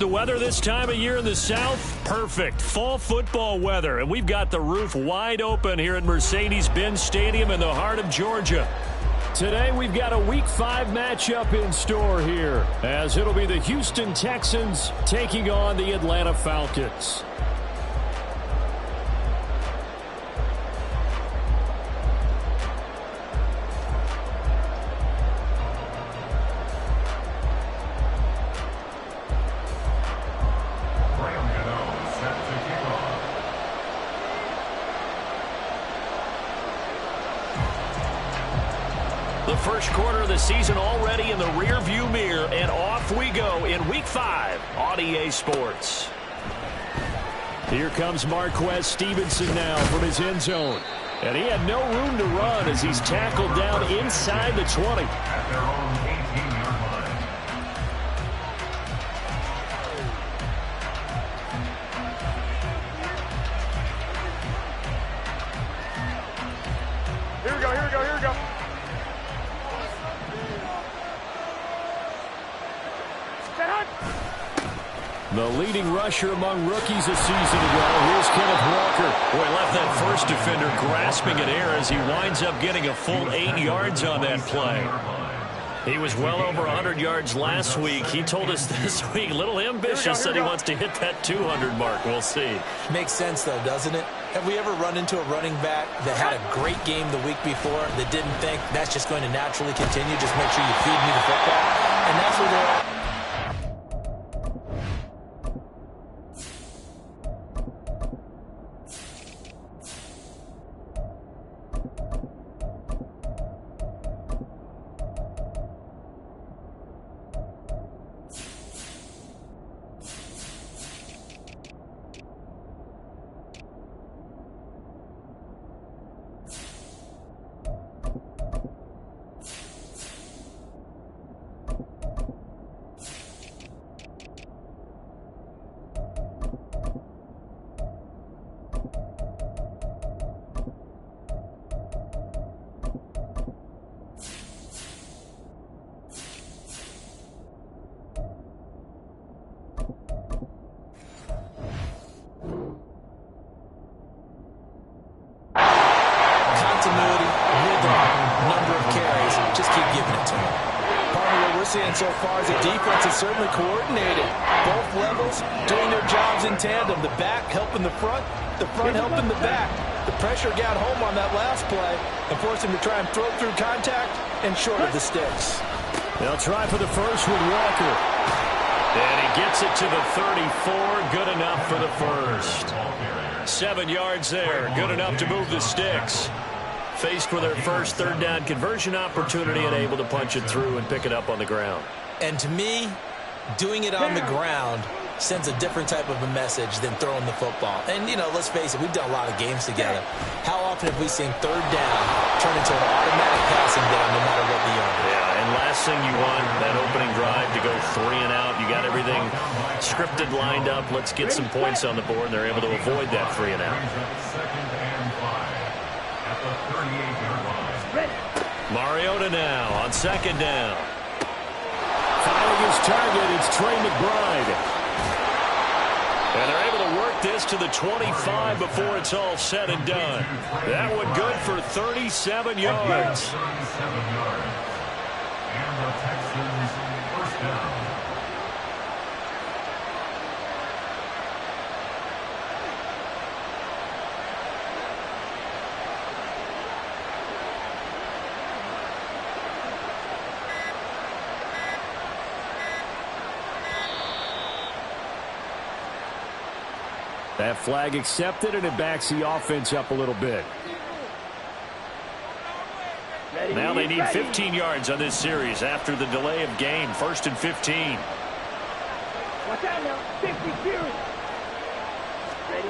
the weather this time of year in the South? Perfect. Fall football weather. And we've got the roof wide open here at Mercedes-Benz Stadium in the heart of Georgia. Today we've got a Week 5 matchup in store here, as it'll be the Houston Texans taking on the Atlanta Falcons. The first quarter of the season already in the rearview mirror, and off we go in Week 5 on EA Sports. Here comes Marquez Stevenson now from his end zone. And he had no room to run as he's tackled down inside the 20. At their own 18-yard line. Here we go, here we go, here we go. The leading rusher among rookies a season ago. Here's Kenneth Walker. Boy, left that first defender grasping at air as he winds up getting a full 8 yards on that play. He was well over 100 yards last week. He told us this week, a little ambitious, said he wants to hit that 200 mark. We'll see. Makes sense, though, doesn't it? Have we ever run into a running back that had a great game the week before that didn't think that's just going to naturally continue? Just make sure you feed me the football. And that's where they're at. So far as the defense is certainly coordinated. Both levels doing their jobs in tandem. The back helping the front helping the back. The pressure got home on that last play and forced him to try and throw through contact and short of the sticks. They'll try for the first with Walker. And he gets it to the 34. Good enough for the first. 7 yards there. Good enough to move the sticks. Faced with their first third down conversion opportunity and able to punch it through and pick it up on the ground. And to me, doing it on the ground sends a different type of a message than throwing the football. And, you know, let's face it, we've done a lot of games together. How often have we seen third down turn into an automatic passing down no matter what the yard? Yeah, and last thing you want, that opening drive to go 3 and out. You got everything scripted, lined up. Let's get some points on the board, and they're able to avoid that 3 and out. Mariota now on second down. Finding his target, it's Trey McBride. And they're able to work this to the 25 before it's all said and done. That one good for 37 yards. And the Texans first down. That flag accepted, and it backs the offense up a little bit. Now they need 15 yards on this series after the delay of game. 1st and 15. Watch out now. 52. Ready?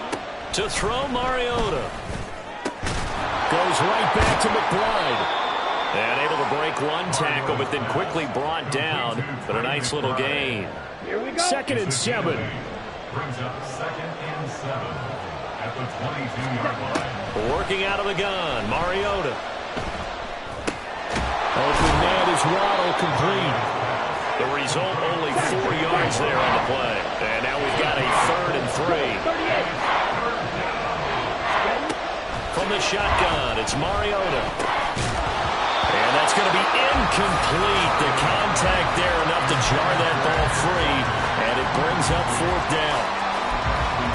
To throw, Mariota. Goes right back to McBride. And able to break one tackle, but then quickly brought down. But a nice little gain. Here we go. 2nd and 7. Brings up 2nd and 7 at the 22-yard line. Working out of the gun, Mariota. Open man is Waddle, complete. The result, only 4 yards there on the play. And now we've got a 3rd and 3. From the shotgun, it's Mariota. And that's going to be incomplete. The contact there enough to jar that ball free. And it brings up 4th down.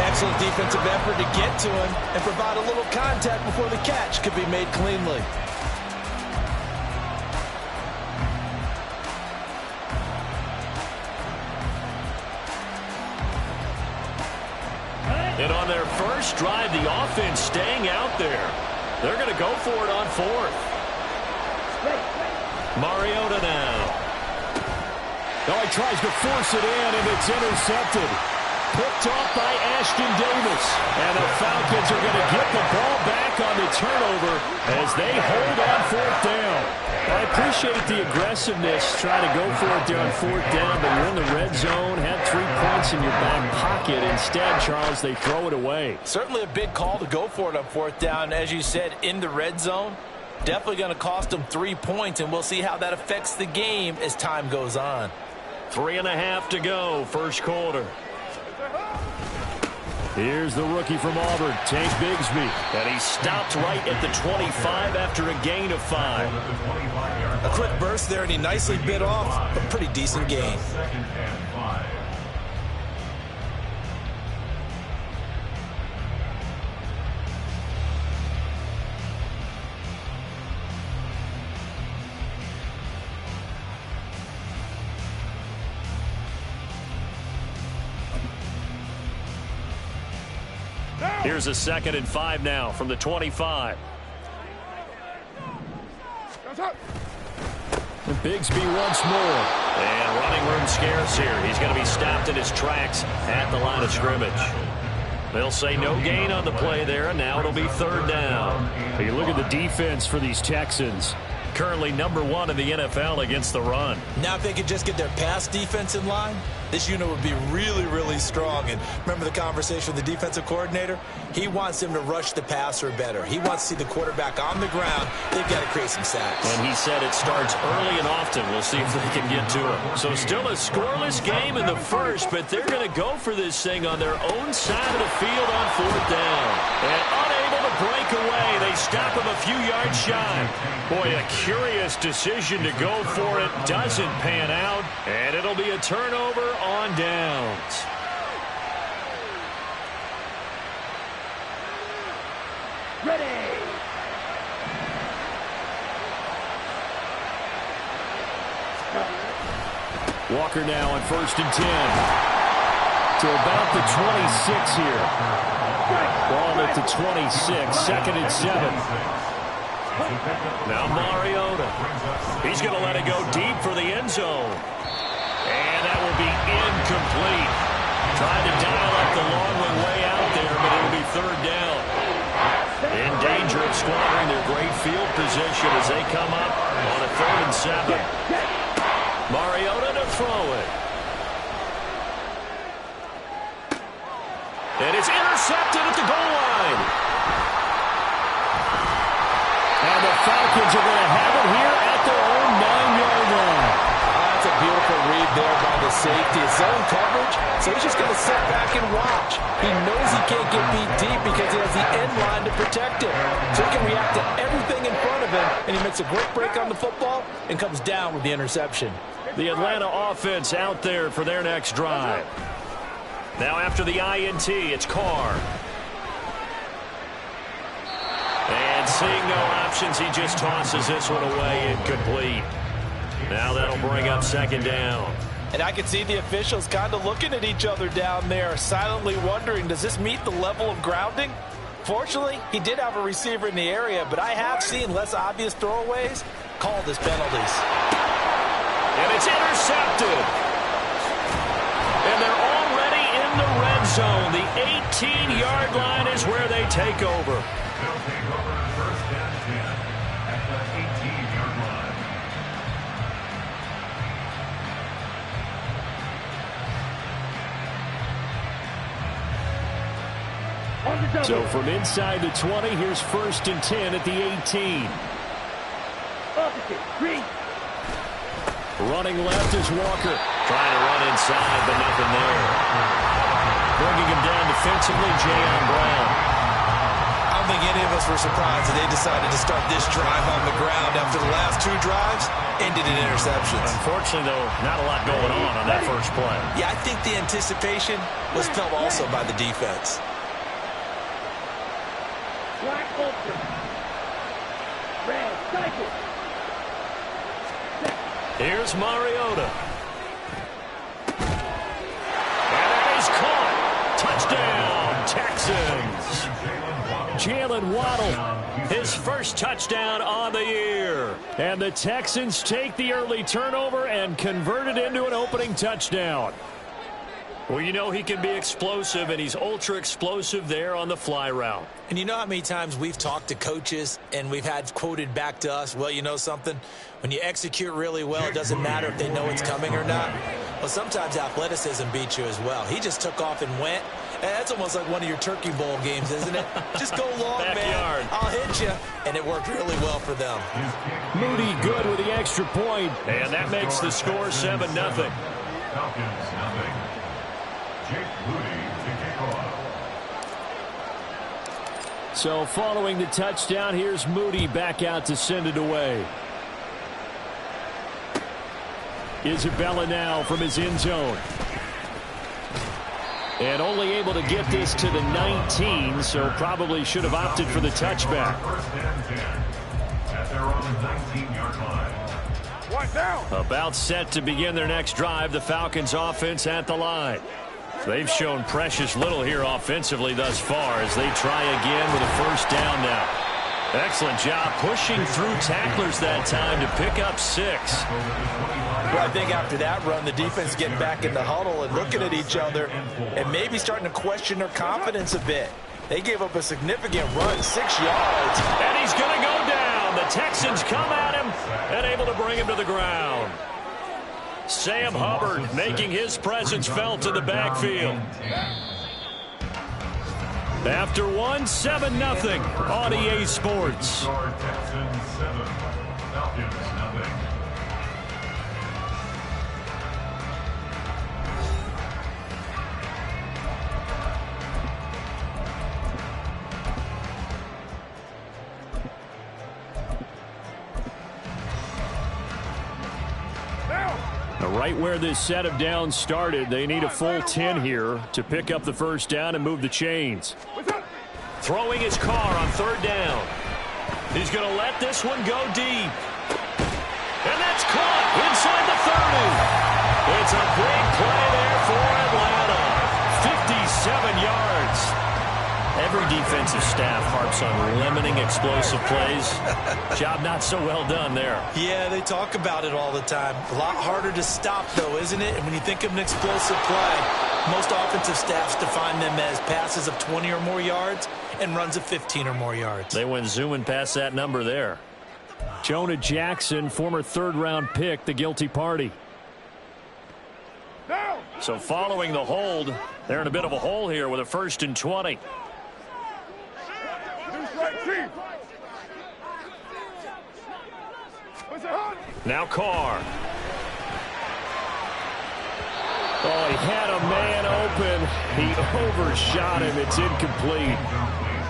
Excellent defensive effort to get to him and provide a little contact before the catch could be made cleanly. And on their first drive, the offense staying out there. They're going to go for it on 4th. Mariota now. Oh, he tries to force it in, and it's intercepted. Picked off by Ashton Davis. And the Falcons are going to get the ball back on the turnover as they hold on 4th down. I appreciate the aggressiveness, try to go for it there on 4th down, but you're in the red zone, have 3 points in your back pocket. Instead, Charles, they throw it away. Certainly a big call to go for it on 4th down. As you said, in the red zone, definitely going to cost them 3 points, and we'll see how that affects the game as time goes on. 3.5 to go, first quarter. Here's the rookie from Auburn, Tank Bigsby. And he stopped right at the 25 after a gain of 5. A quick burst there, and he nicely bit off a pretty decent gain. Here's a 2nd and 5 now from the 25. And Bigsby once more. And running room scarce here. He's going to be stopped in his tracks at the line of scrimmage. They'll say no gain on the play there, and now it'll be 3rd down. You look at the defense for these Texans. Currently number 1 in the NFL against the run. Now if they could just get their pass defense in line, this unit would be really, really strong. And remember the conversation with the defensive coordinator? He wants them to rush the passer better. He wants to see the quarterback on the ground. They've got to create some sacks. And he said it starts early and often. We'll see if they can get to him. So still a scoreless game in the first, but they're going to go for this thing on their own side of the field on 4th down. And unable to break away, they stop him a few yards shy. Boy, a curious decision to go for it. Doesn't pan out, and it'll be a turnover on downs. Ready. Walker now on 1st and 10. To about the 26 here. Ball at the 26, 2nd and 7. Now Mariota. He's going to let it go deep for the end zone. And that will be incomplete. Trying to dial up the long one way out there, but it'll be 3rd down. In danger of squandering their great field position as they come up on a 3rd and 7. Mariota to throw it. And it's intercepted at the goal line. And the Falcons are going to have it here at their own 9-yard line. That's a beautiful read there by the safety. It's zone coverage, so he's just going to sit back and watch. He knows he can't get beat deep because he has the end line to protect him. So he can react to everything in front of him, and he makes a great break on the football and comes down with the interception. The Atlanta offense out there for their next drive. Now after the INT, it's Carr. And seeing no options, he just tosses this one away incomplete. Now that'll bring up 2nd down. And I can see the officials kind of looking at each other down there, silently wondering, does this meet the level of grounding? Fortunately, he did have a receiver in the area, but I have seen less obvious throwaways called as penalties. And it's intercepted. And they're already in the red zone. The 18-yard line is where they take over. They'll take over 1st and 10 at the 18-yard line. So from inside the 20, here's 1st and 10 at the 18. Opposite, green. Running left is Walker. Trying to run inside, but nothing there. Bringing him down defensively, Jayon Brown. I don't think any of us were surprised that they decided to start this drive on the ground after the last 2 drives ended in interceptions. Unfortunately, though, not a lot going on that first play. Yeah, I think the anticipation was felt also by the defense. Black ultra. Red cycle. Here's Mariota. And that is caught. Touchdown, Texans. Jalen Waddle, his first touchdown on the year. And the Texans take the early turnover and convert it into an opening touchdown. Well, you know he can be explosive, and he's ultra explosive there on the fly route. And you know how many times we've talked to coaches and we've had quoted back to us, well, you know something? When you execute really well, it doesn't matter if they know it's coming or not. Well, sometimes athleticism beats you as well. He just took off and went. And that's almost like one of your Turkey Bowl games, isn't it? Just go long, Backyard. man. I'll hit you. And it worked really well for them. Moody good with the extra point. And that makes the score 7-0. Falcons, nothing. Jake Moody to kick off. So following the touchdown, here's Moody back out to send it away. Isabella now from his end zone. And only able to get this to the 19, so probably should have opted for the touchback. First and 10 at their own 19-yard line. One down. About set to begin their next drive, the Falcons offense at the line. They've shown precious little here offensively thus far as they try again with a first down now. Excellent job pushing through tacklers that time to pick up 6. Well, I think after that run, the defense getting back in the huddle and looking at each other and maybe starting to question their confidence a bit. They gave up a significant run, 6 yards. And he's going to go down. The Texans come at him and able to bring him to the ground. Sam Hubbard making his presence felt in the backfield. After 7-0 on EA Sports. Texans 7, Falcons nothing. Right where this set of downs started, they need a full 10 here to pick up the first down and move the chains. Throwing his car on 3rd down. He's going to let this one go deep. And that's caught inside the 30. It's a big play there for Atlanta. 57 yards. Every defensive staff harps on limiting explosive plays. Job not so well done there. Yeah, they talk about it all the time. A lot harder to stop, though, isn't it? And when you think of an explosive play, most offensive staffs define them as passes of 20 or more yards and runs of 15 or more yards. They went zooming past that number there. Jonah Jackson, former 3rd-round pick, the guilty party. So following the hold, they're in a bit of a hole here with a 1st and 20. Now Carr. Oh, he had a man open. He overshot him. It's incomplete.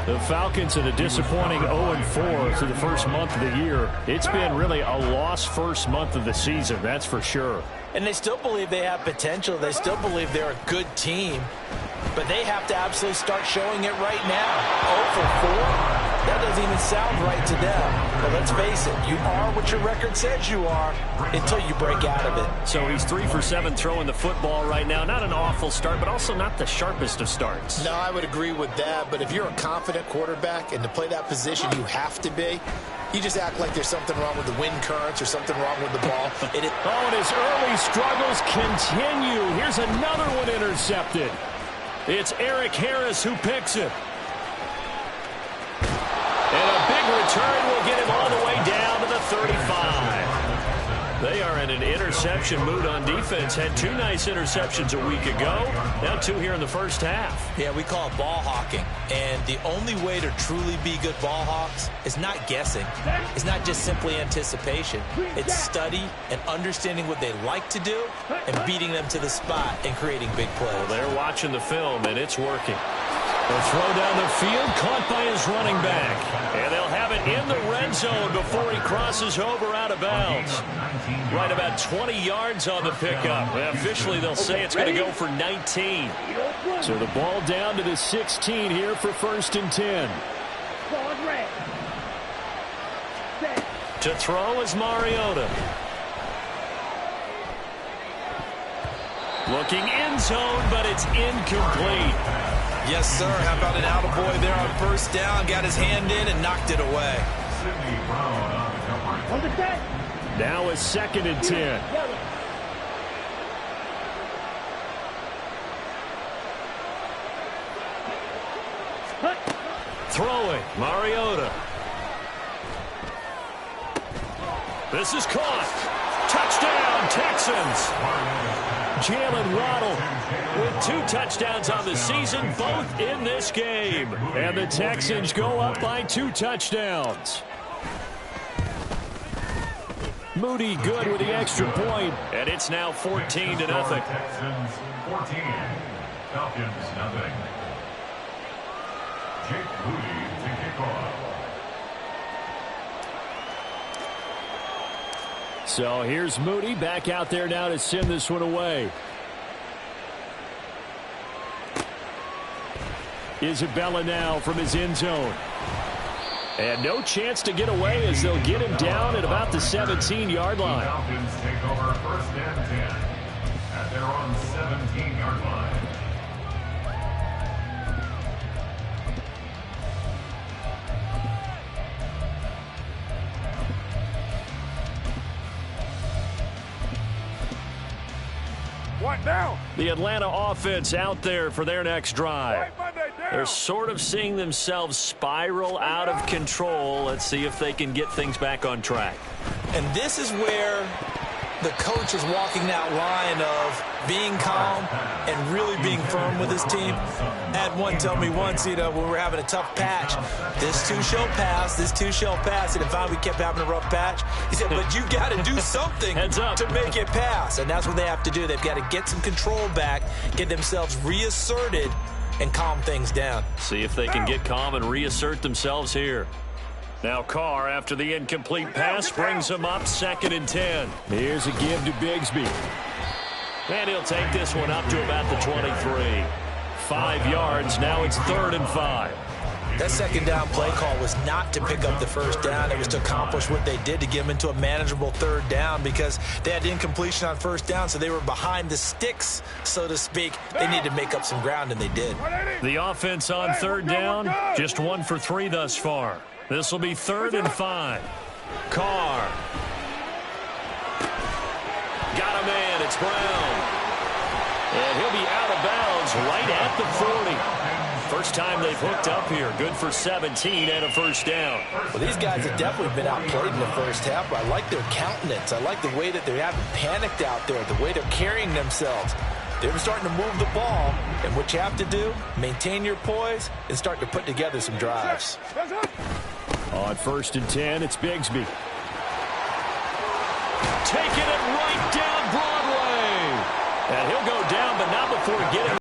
The Falcons in a disappointing 0-4 through the first month of the year. It's been really a lost first month of the season, that's for sure. And they still believe they have potential. They still believe they're a good team. But they have to absolutely start showing it right now. 0-4? That doesn't even sound right to them. But let's face it, you are what your record says you are until you break out of it. So he's 3 for 7 throwing the football right now. Not an awful start, but also not the sharpest of starts. No, I would agree with that. But if you're a confident quarterback and to play that position you have to be, you just act like there's something wrong with the wind currents or something wrong with the ball. And his early struggles continue. Here's another one intercepted. It's Eric Harris who picks it. And a big return will get him all the way down to the 35. They are in an interception mood on defense. Had 2 nice interceptions a week ago. Now 2 here in the first half. Yeah, we call it ball hawking. And the only way to truly be good ball hawks is not guessing. It's not just simply anticipation. It's study and understanding what they like to do and beating them to the spot and creating big plays. Well, they're watching the film, and it's working. A throw down the field, caught by his running back. And they'll have it in the red zone before he crosses over out of bounds. Right about 20 yards on the pickup. And officially, they'll say it's going to go for 19. So the ball down to the 16 here for 1st and 10. To throw is Mariota. Looking end zone, but it's incomplete. Yes, sir. How about an attaboy there on 1st down? Got his hand in and knocked it away. Now a 2nd and 10. Throwing, Mariota. This is caught. Touchdown, Texans. Jalen Waddle with 2 touchdowns on the season, both in this game. And the Texans go up by 2 touchdowns. Moody good with the extra point. And it's now 14-0. Texans 14, Falcons nothing. Jake Moody to kick off. So here's Moody back out there now to send this one away. Isabella now from his end zone. And no chance to get away as they'll get him down at about the 17-yard line. Falcons take over 1st and 10 at their own 17-yard line. The Atlanta offense out there for their next drive. They're sort of seeing themselves spiral out of control. Let's see if they can get things back on track. And this is where the coach is walking that line of being calm and really being firm with his team. I had one tell me once, when we were having a tough patch, this too shall pass, this too shall pass. And if we kept having a rough patch, he said, but you got to do something to make it pass. And that's what they have to do. They've got to get some control back, get themselves reasserted, and calm things down. See if they can get calm and reassert themselves here. Now Carr, after the incomplete pass, brings him up 2nd and 10. Here's a give to Bigsby. And he'll take this one up to about the 23. 5 yards, now it's 3rd and 5. That 2nd down play call was not to pick up the 1st down. It was to accomplish what they did to get them into a manageable 3rd down because they had incompletion on 1st down, so they were behind the sticks, so to speak. They needed to make up some ground, and they did. The offense on 3rd down, just 1 for 3 thus far. This will be 3rd and 5. Carr. Got a man. It's Brown. And he'll be out of bounds right at the 40. First time they've hooked up here. Good for 17 and a 1st down. Well, these guys have definitely been outplayed in the 1st half, but I like their countenance. I like the way that they haven't panicked out there, the way they're carrying themselves. They're starting to move the ball, and what you have to do, maintain your poise and start to put together some drives. On 1st and 10, it's Bigsby. Taking it right down Broadway. And he'll go down, but not before getting